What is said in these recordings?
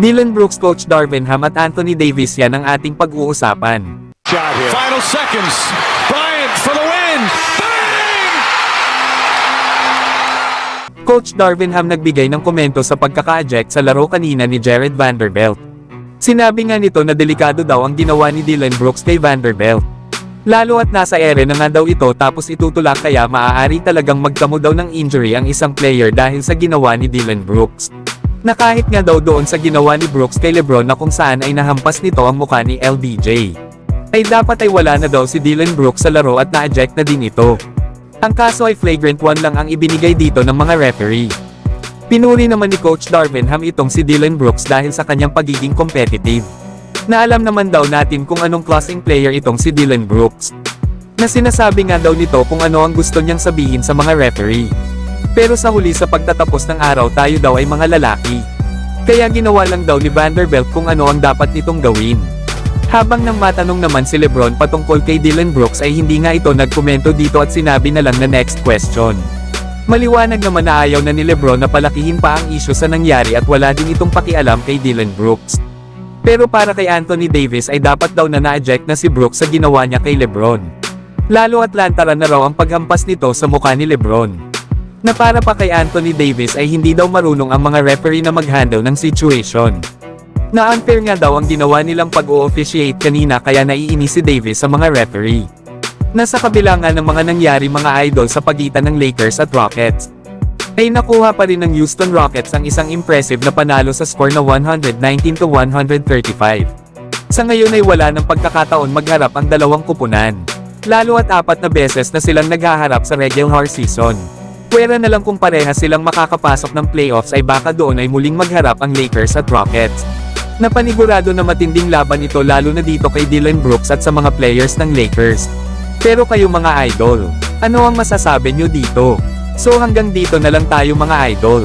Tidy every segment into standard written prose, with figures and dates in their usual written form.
Dillon Brooks, Coach Darvin Ham at Anthony Davis, yan ang ating pag-uusapan. Final seconds. Bryant for the win. Bang! Coach Darvin Ham nagbigay ng komento sa pagkaka-eject sa laro kanina ni Jared Vanderbilt. Sinabi nga nito na delikado daw ang ginawa ni Dillon Brooks kay Vanderbilt. Lalo at nasa ere na nga daw ito tapos itutulak, kaya maaari talagang magkamo daw ng injury ang isang player dahil sa ginawa ni Dillon Brooks. Na kahit nga daw doon sa ginawa ni Brooks kay LeBron na kung saan ay nahampas nito ang mukha ni LBJ, ay dapat ay wala na daw si Dillon Brooks sa laro at na-eject na din ito. Ang kaso ay flagrant 1 lang ang ibinigay dito ng mga referee. Pinuri naman ni Coach Darvin Ham itong si Dillon Brooks dahil sa kanyang pagiging competitive. Na alam naman daw natin kung anong klaseng player itong si Dillon Brooks. Na sinasabi nga daw nito kung ano ang gusto niyang sabihin sa mga referee. Pero sa huli sa pagtatapos ng araw tayo daw ay mga lalaki. Kaya ginawa lang daw ni Vanderbilt kung ano ang dapat nitong gawin. Habang nang matanong naman si LeBron patungkol kay Dillon Brooks ay hindi nga ito nagkomento dito at sinabi na lang na next question. Maliwanag naman na ayaw na ni LeBron na palakihin pa ang issue sa nangyari at wala din itong pakialam kay Dillon Brooks. Pero para kay Anthony Davis ay dapat daw na na-eject na si Brooks sa ginawa niya kay LeBron. Lalo at lantaran na raw ang paghampas nito sa mukha ni LeBron. Na para pa kay Anthony Davis ay hindi daw marunong ang mga referee na mag-handle ng situation. Na unfair nga daw ang ginawa nilang pag-o-officiate kanina kaya naiinis si Davis sa mga referee. Nasa kabila nga ng mga nangyari mga idol sa pagitan ng Lakers at Rockets, ay nakuha pa rin ng Houston Rockets ang isang impressive na panalo sa score na 119-135. Sa ngayon ay wala ng pagkakataon magharap ang dalawang kupunan. Lalo at 4 na beses na silang naghaharap sa regular season. Pwera na lang kung parehas silang makakapasok ng playoffs ay baka doon ay muling magharap ang Lakers at Rockets. Napanigurado na matinding laban ito lalo na dito kay Dillon Brooks at sa mga players ng Lakers. Pero kayo mga idol, ano ang masasabi nyo dito? So hanggang dito na lang tayo mga idol.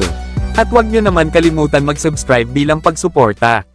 At huwag nyo naman kalimutan mag-subscribe bilang pagsuporta.